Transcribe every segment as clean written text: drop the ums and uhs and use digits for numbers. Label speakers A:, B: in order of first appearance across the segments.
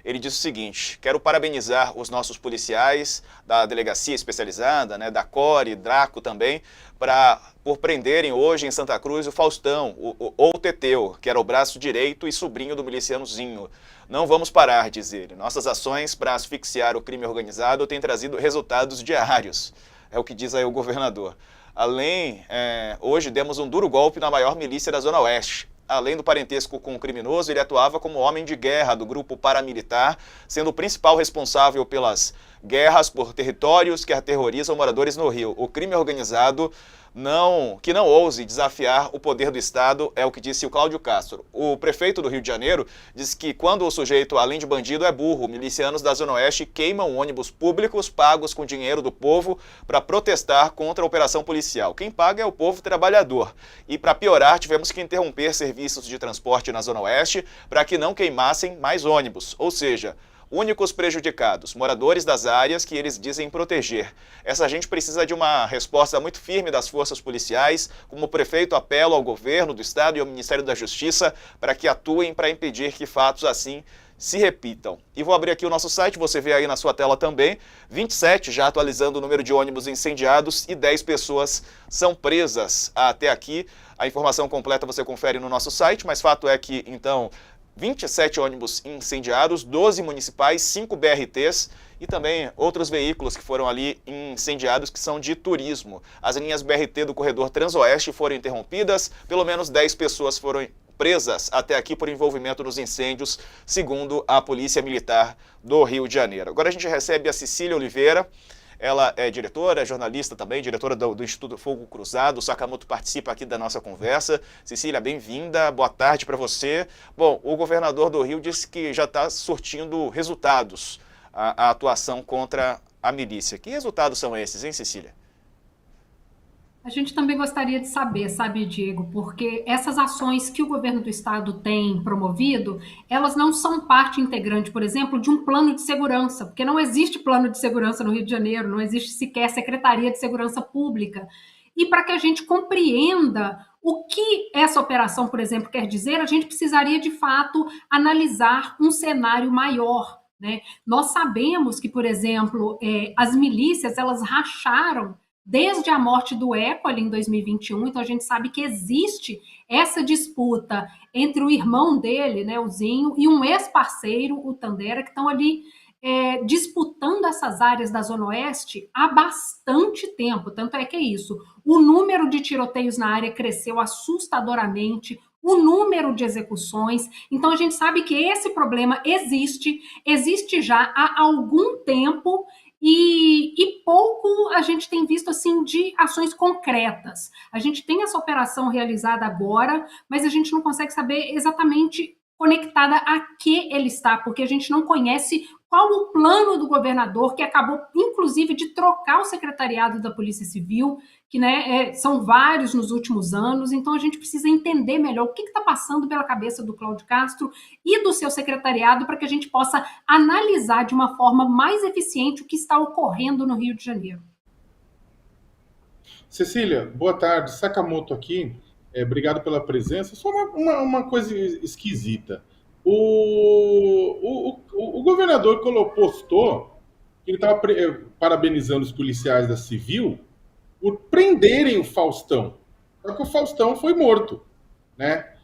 A: Ele diz o seguinte: quero parabenizar os nossos policiais da delegacia especializada, né, da CORE, Draco também, por prenderem hoje em Santa Cruz o Faustão, ou Teteu, que era o braço direito e sobrinho do milicianozinho. Não vamos parar, diz ele. Nossas ações para asfixiar o crime organizado têm trazido resultados diários. É o que diz aí o governador. Hoje demos um duro golpe na maior milícia da Zona Oeste. Além do parentesco com o criminoso, ele atuava como homem de guerra do grupo paramilitar, sendo o principal responsável pelas guerras por territórios que aterrorizam moradores no Rio. O crime organizado que não ouse desafiar o poder do Estado, é o que disse o Cláudio Castro. O prefeito do Rio de Janeiro disse que quando o sujeito, além de bandido, é burro, milicianos da Zona Oeste queimam ônibus públicos pagos com dinheiro do povo para protestar contra a operação policial. Quem paga é o povo trabalhador. E para piorar, tivemos que interromper serviços de transporte na Zona Oeste para que não queimassem mais ônibus. Ou seja, únicos prejudicados, moradores das áreas que eles dizem proteger. Essa gente precisa de uma resposta muito firme das forças policiais. Como prefeito, apelo ao governo do Estado e ao Ministério da Justiça para que atuem para impedir que fatos assim se repitam. E vou abrir aqui o nosso site, você vê aí na sua tela também, 27 já atualizando o número de ônibus incendiados e 10 pessoas são presas até aqui. A informação completa você confere no nosso site, mas fato é que, então, 27 ônibus incendiados, 12 municipais, 5 BRTs e também outros veículos que foram ali incendiados que são de turismo. As linhas BRT do corredor Transoeste foram interrompidas, pelo menos 10 pessoas foram presas até aqui por envolvimento nos incêndios, segundo a Polícia Militar do Rio de Janeiro. Agora a gente recebe a Cecília Oliveira. Ela é diretora, é jornalista também, diretora do Instituto Fogo Cruzado. O Sakamoto participa aqui da nossa conversa. Cecília, bem-vinda, boa tarde para você. Bom, o governador do Rio disse que já está surtindo resultados a atuação contra a milícia. Que resultados são esses, hein, Cecília?
B: A gente também gostaria de saber, sabe, Diego, porque essas ações que o governo do estado tem promovido, elas não são parte integrante, por exemplo, de um plano de segurança, porque não existe plano de segurança no Rio de Janeiro, não existe sequer Secretaria de Segurança Pública. E para que a gente compreenda o que essa operação, por exemplo, quer dizer, a gente precisaria, de fato, analisar um cenário maior, né? Nós sabemos que, por exemplo, as milícias, elas racharam desde a morte do Eco ali em 2021, então a gente sabe que existe essa disputa entre o irmão dele, né, o Zinho, e um ex-parceiro, o Tandera, que estão ali disputando essas áreas da Zona Oeste há bastante tempo. Tanto é que é isso. O número de tiroteios na área cresceu assustadoramente, o número de execuções. Então a gente sabe que esse problema existe já há algum tempo e pouco a gente tem visto assim de ações concretas. A gente tem essa operação realizada agora, mas a gente não consegue saber exatamente conectada a que ele está, porque a gente não conhece qual o plano do governador, que acabou, inclusive, de trocar o secretariado da Polícia Civil, que são vários nos últimos anos, então a gente precisa entender melhor o que está passando pela cabeça do Cláudio Castro e do seu secretariado para que a gente possa analisar de uma forma mais eficiente o que está ocorrendo no Rio de Janeiro.
C: Cecília, boa tarde. Sakamoto aqui. Obrigado pela presença. Só uma coisa esquisita. O governador postou que ele estava parabenizando os policiais da Civil por prenderem o Faustão. Só que o Faustão foi morto, né?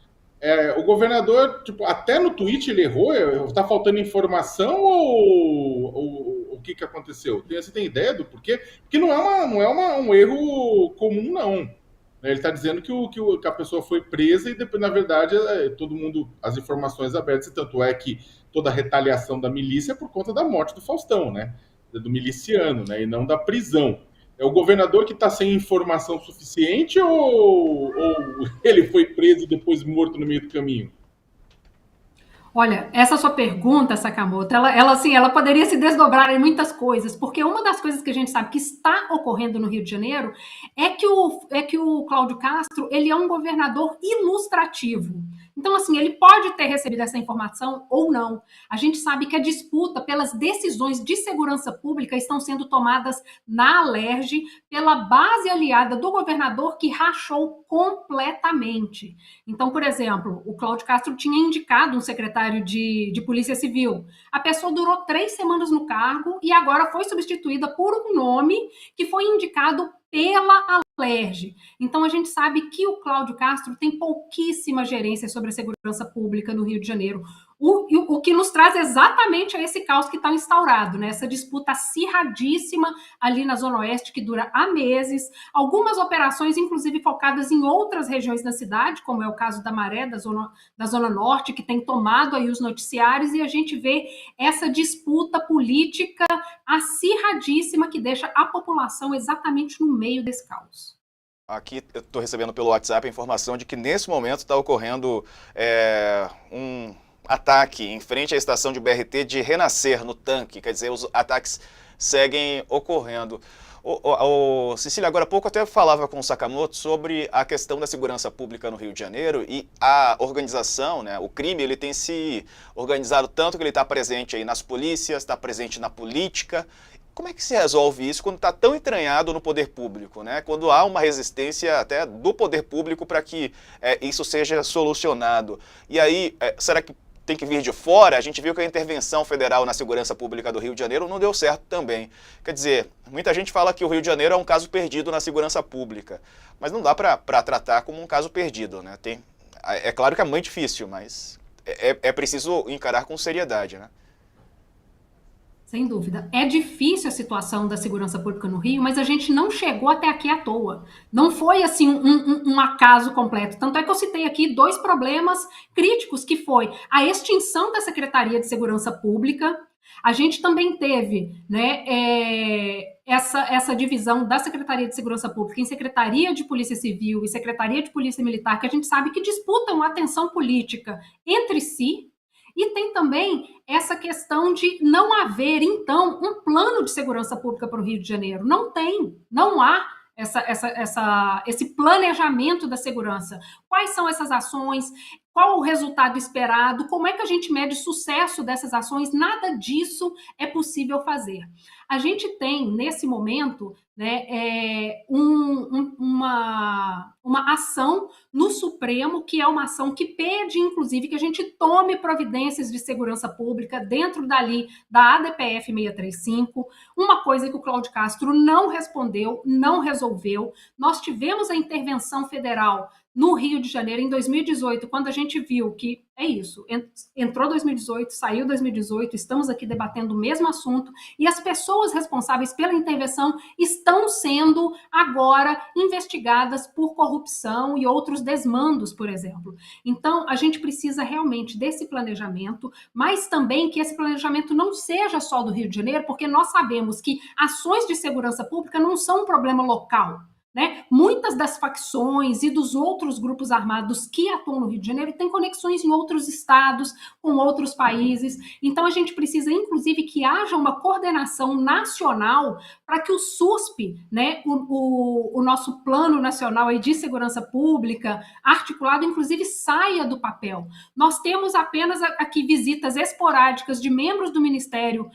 C: O governador, tipo, até no tweet ele errou. Está faltando informação ou o que aconteceu? Você tem ideia do porquê? Porque não é um erro comum, não. Ele está dizendo que a pessoa foi presa e depois, na verdade, todo mundo, as informações abertas, e tanto é que toda a retaliação da milícia é por conta da morte do Faustão, né? Do miliciano, né? E não da prisão. É o governador que está sem informação suficiente ou ele foi preso e depois morto no meio do caminho?
B: Olha, essa sua pergunta, Sakamoto, ela poderia se desdobrar em muitas coisas, porque uma das coisas que a gente sabe que está ocorrendo no Rio de Janeiro é que o Cláudio Castro ele é um governador ilustrativo. Então, assim, ele pode ter recebido essa informação ou não. A gente sabe que a disputa pelas decisões de segurança pública estão sendo tomadas na Alerj pela base aliada do governador, que rachou completamente. Então, por exemplo, o Cláudio Castro tinha indicado um secretário de Polícia Civil. A pessoa durou 3 semanas no cargo e agora foi substituída por um nome que foi indicado pela Alerj. Então, a gente sabe que o Cláudio Castro tem pouquíssima gerência sobre a segurança pública no Rio de Janeiro. O que nos traz exatamente a esse caos que está instaurado, né? Essa disputa acirradíssima ali na Zona Oeste, que dura há meses, algumas operações, inclusive, focadas em outras regiões da cidade, como é o caso da Maré, da Zona Norte, que tem tomado aí os noticiários, e a gente vê essa disputa política acirradíssima que deixa a população exatamente no meio desse caos.
A: Aqui eu estou recebendo pelo WhatsApp a informação de que nesse momento está ocorrendo um ataque em frente à estação de BRT de Renascer, no Tanque. Quer dizer, os ataques seguem ocorrendo. Cecília, agora há pouco até falava com o Sakamoto sobre a questão da segurança pública no Rio de Janeiro e a organização, né, o crime, ele tem se organizado tanto que ele está presente aí nas polícias, está presente na política. Como é que se resolve isso quando está tão entranhado no poder público, né? Quando há uma resistência até do poder público para que isso seja solucionado? E aí, será que tem que vir de fora? A gente viu que a intervenção federal na segurança pública do Rio de Janeiro não deu certo também. Quer dizer, muita gente fala que o Rio de Janeiro é um caso perdido na segurança pública, mas não dá para tratar como um caso perdido, né? É claro que é muito difícil, mas é preciso encarar com seriedade, né?
B: Sem dúvida. É difícil a situação da segurança pública no Rio, mas a gente não chegou até aqui à toa. Não foi, assim, um acaso completo. Tanto é que eu citei aqui 2 problemas críticos, que foi a extinção da Secretaria de Segurança Pública. A gente também teve, né, essa divisão da Secretaria de Segurança Pública em Secretaria de Polícia Civil e Secretaria de Polícia Militar, que a gente sabe que disputam a atenção política entre si. E tem também essa questão de não haver, então, um plano de segurança pública para o Rio de Janeiro. Não tem, não há esse planejamento da segurança. Quais são essas ações? Qual o resultado esperado? Como é que a gente mede o sucesso dessas ações? Nada disso é possível fazer. A gente tem, nesse momento, né, uma ação no Supremo, que é uma ação que pede, inclusive, que a gente tome providências de segurança pública dentro dali da ADPF 635, uma coisa que o Cláudio Castro não respondeu, não resolveu. Nós tivemos a intervenção federal no Rio de Janeiro em 2018, quando a gente viu que é isso, entrou 2018, saiu 2018, estamos aqui debatendo o mesmo assunto, e as pessoas responsáveis pela intervenção estão sendo agora investigadas por corrupção e outros desmandos, por exemplo. Então, a gente precisa realmente desse planejamento, mas também que esse planejamento não seja só do Rio de Janeiro, porque nós sabemos que ações de segurança pública não são um problema local, né? Muitas das facções e dos outros grupos armados que atuam no Rio de Janeiro têm conexões em outros estados, com outros países. Então, a gente precisa, inclusive, que haja uma coordenação nacional para que o SUSP, né, o nosso Plano Nacional aí de Segurança Pública, articulado, inclusive, saia do papel. Nós temos apenas aqui visitas esporádicas de membros do Ministério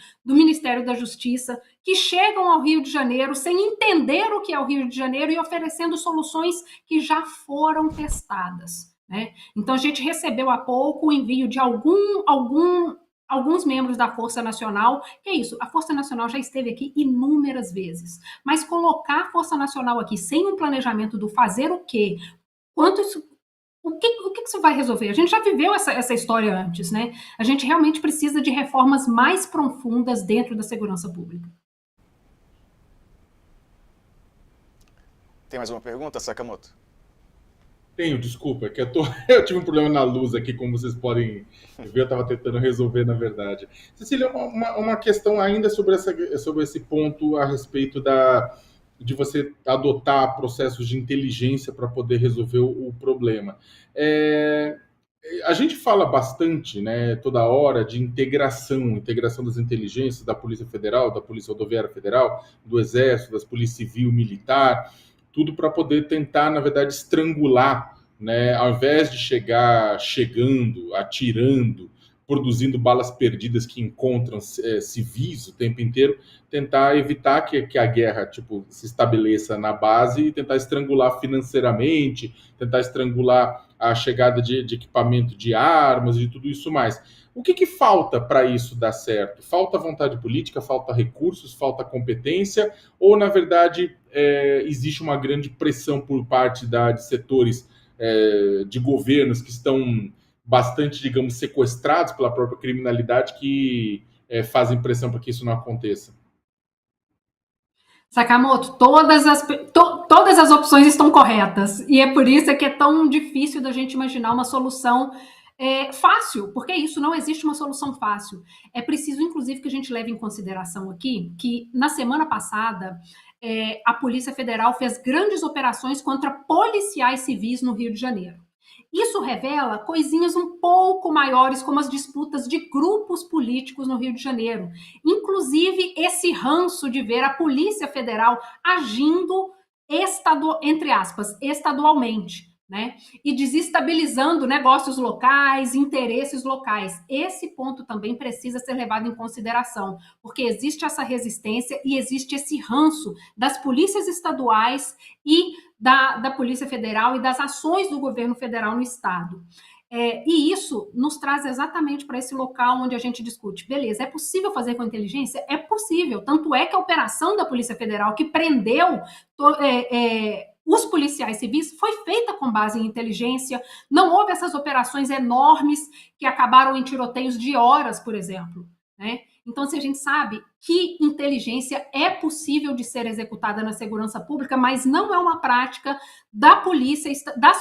B: da Justiça, que chegam ao Rio de Janeiro sem entender o que é o Rio de Janeiro e oferecendo soluções que já foram testadas, né? Então, a gente recebeu há pouco o envio de alguns membros da Força Nacional. Que é isso? A Força Nacional já esteve aqui inúmeras vezes, mas colocar a Força Nacional aqui sem um planejamento do fazer o quê? Quanto isso... O que isso vai resolver? A gente já viveu essa história antes, né? A gente realmente precisa de reformas mais profundas dentro da segurança pública.
A: Tem mais uma pergunta, Sakamoto?
C: Tenho, desculpa, que eu tive um problema na luz aqui, como vocês podem ver, eu estava tentando resolver, na verdade. Cecília, uma questão ainda sobre esse ponto a respeito de você adotar processos de inteligência para poder resolver o problema. A gente fala bastante, né, toda hora, de integração das inteligências da Polícia Federal, da Polícia Rodoviária Federal, do Exército, das Polícia Civil, Militar, tudo para poder tentar, na verdade, estrangular, né, ao invés de chegando, atirando, produzindo balas perdidas que encontram civis o tempo inteiro, tentar evitar que a guerra tipo, se estabeleça na base e tentar estrangular financeiramente, tentar estrangular a chegada de equipamento de armas e tudo isso mais. O que falta para isso dar certo? Falta vontade política, falta recursos, falta competência, ou, na verdade, existe uma grande pressão por parte de setores de governos que estão bastante, digamos, sequestrados pela própria criminalidade que fazem pressão para que isso não aconteça?
B: Sakamoto, todas as opções estão corretas. E é por isso que é tão difícil da gente imaginar uma solução fácil, porque isso não existe uma solução fácil. É preciso, inclusive, que a gente leve em consideração aqui que, na semana passada, a Polícia Federal fez grandes operações contra policiais civis no Rio de Janeiro. Isso revela coisinhas um pouco maiores, como as disputas de grupos políticos no Rio de Janeiro. Inclusive, esse ranço de ver a Polícia Federal agindo, entre aspas, estadualmente, né? E desestabilizando negócios locais, interesses locais. Esse ponto também precisa ser levado em consideração, porque existe essa resistência e existe esse ranço das polícias estaduais e da Polícia Federal e das ações do governo federal no Estado. E isso nos traz exatamente para esse local onde a gente discute. Beleza, é possível fazer com inteligência? É possível. Tanto é que a operação da Polícia Federal que prendeu os policiais civis foi feita com base em inteligência. Não houve essas operações enormes que acabaram em tiroteios de horas, por exemplo, né? Então, se a gente sabe que inteligência é possível de ser executada na segurança pública, mas não é uma prática das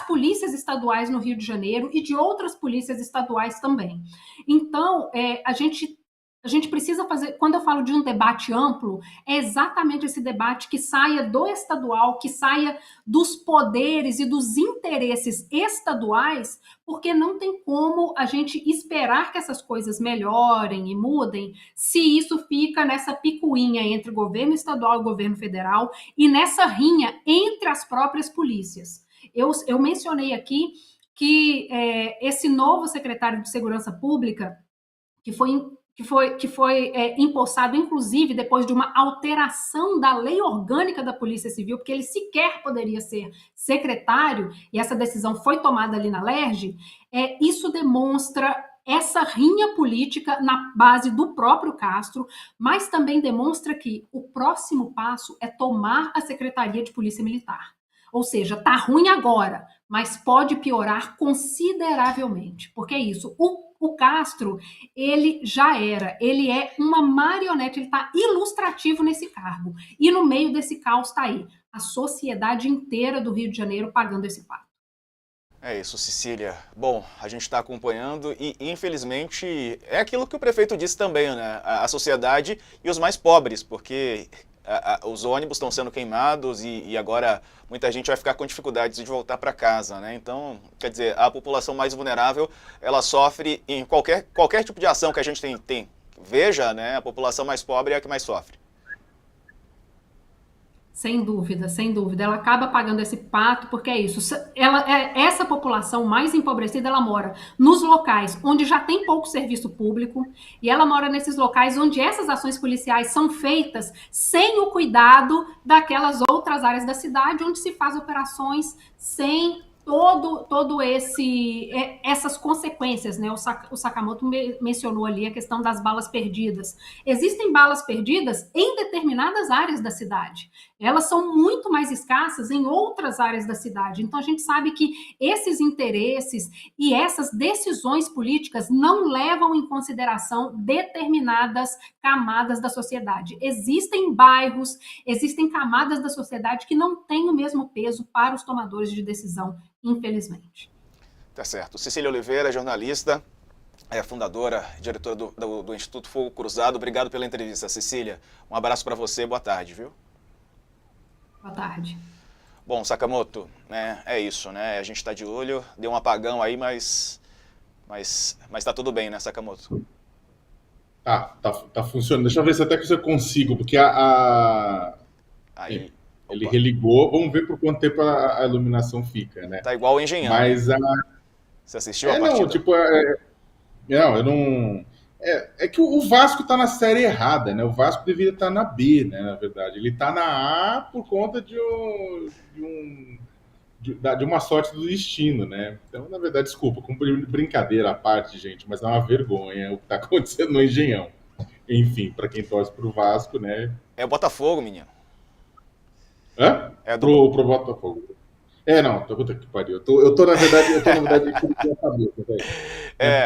B: polícias estaduais no Rio de Janeiro e de outras polícias estaduais também. Então, a gente precisa fazer, quando eu falo de um debate amplo, é exatamente esse debate que saia do estadual, que saia dos poderes e dos interesses estaduais, porque não tem como a gente esperar que essas coisas melhorem e mudem se isso fica nessa picuinha entre governo estadual e governo federal e nessa rinha entre as próprias polícias. Eu mencionei aqui que esse novo secretário de Segurança Pública, que foi empossado, inclusive, depois de uma alteração da lei orgânica da Polícia Civil, porque ele sequer poderia ser secretário, e essa decisão foi tomada ali na LERJ, isso demonstra essa rinha política na base do próprio Castro, mas também demonstra que o próximo passo é tomar a Secretaria de Polícia Militar. Ou seja, tá ruim agora, mas pode piorar consideravelmente, porque é isso, o Castro, ele é uma marionete, ele está ilustrativo nesse cargo. E no meio desse caos está aí a sociedade inteira do Rio de Janeiro pagando esse pato.
A: É isso, Cecília. Bom, a gente está acompanhando e, infelizmente, é aquilo que o prefeito disse também, né? A sociedade e os mais pobres, porque os ônibus estão sendo queimados e agora muita gente vai ficar com dificuldades de voltar para casa, né? Então, quer dizer, a população mais vulnerável, ela sofre em qualquer tipo de ação que a gente tem. Veja, né? A população mais pobre é a que mais sofre.
B: Sem dúvida, sem dúvida. Ela acaba pagando esse pato porque é isso. Essa população mais empobrecida, ela mora nos locais onde já tem pouco serviço público e ela mora nesses locais onde essas ações policiais são feitas sem o cuidado daquelas outras áreas da cidade onde se faz operações sem todo essas consequências, né? O Sakamoto mencionou ali a questão das balas perdidas. Existem balas perdidas em determinadas áreas da cidade. Elas são muito mais escassas em outras áreas da cidade. Então a gente sabe que esses interesses e essas decisões políticas não levam em consideração determinadas camadas da sociedade. Existem bairros, existem camadas da sociedade que não têm o mesmo peso para os tomadores de decisão, infelizmente.
A: Tá certo. Cecília Oliveira, jornalista, fundadora, diretora do Instituto Fogo Cruzado. Obrigado pela entrevista, Cecília. Um abraço para você, boa tarde, viu?
B: Boa tarde.
A: Bom, Sakamoto, né, é isso, né? A gente está de olho, deu um apagão aí, mas tá tudo bem, né, Sakamoto?
C: Tá funcionando. Deixa eu ver se até que eu consigo, porque
A: Aí,
C: Ele
A: Opa,
C: religou, vamos ver por quanto tempo a iluminação fica, né?
A: tá igual o Engenhão, hein?
C: Mas
A: Você assistiu a
C: não,
A: partida?
C: tipo, não, eu não. É que o Vasco tá na série errada, né? O Vasco deveria estar na B, né? Na verdade, ele tá na A por conta de uma sorte do destino, né? Então, na verdade, desculpa, com brincadeira à parte, gente, mas é uma vergonha o que tá acontecendo no Engenhão. Enfim, para quem torce pro Vasco, né?
A: É o Botafogo, menino.
C: Hã?
A: É do.
C: Pro Botafogo. Não, puta que pariu. Na verdade, aqui na minha cabeça, velho.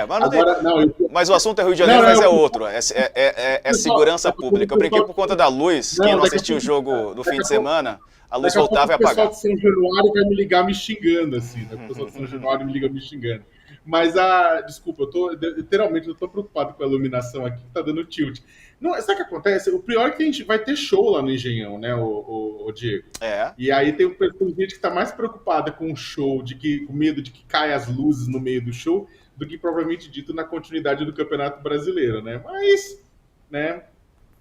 A: Mas não tem.
C: Agora, não,
A: Mas o assunto é Rio de
C: não,
A: Janeiro, mas é
C: eu,
A: outro. É segurança pública. Eu brinquei por conta da luz. Quem
C: não,
A: não
C: daqui a
A: assistiu o
C: pouco,
A: jogo do fim de
C: daqui a pouco,
A: semana, a luz
C: daqui a pouco
A: voltava e
C: o pessoal
A: apagava.
C: de São Januário vai me ligar me xingando, assim, né? O pessoal de São Januário me liga me xingando. Mas, desculpa, literalmente, eu tô preocupado com a iluminação aqui, que tá dando tilt. Não, sabe o que acontece? O pior é que a gente vai ter show lá no Engenhão, né, o Diego?
A: É.
C: E aí tem gente que tá mais preocupada com o show, com medo de que caia as luzes no meio do show, do que propriamente dito na continuidade do Campeonato Brasileiro, né? Mas, né,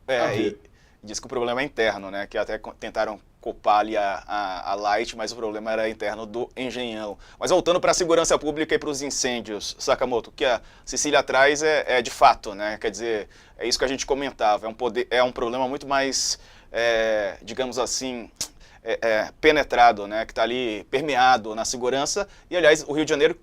C: a
A: E
C: ver.
A: diz que o problema é interno, né? Que até tentaram culpar ali a Light, mas o problema era interno do Engenhão. Mas voltando para a segurança pública e para os incêndios, Sakamoto, o que a Cecília traz é de fato, né? Quer dizer, é isso que a gente comentava, é um problema muito mais, digamos assim, penetrado, né? Que está ali permeado na segurança. E, aliás, o Rio de Janeiro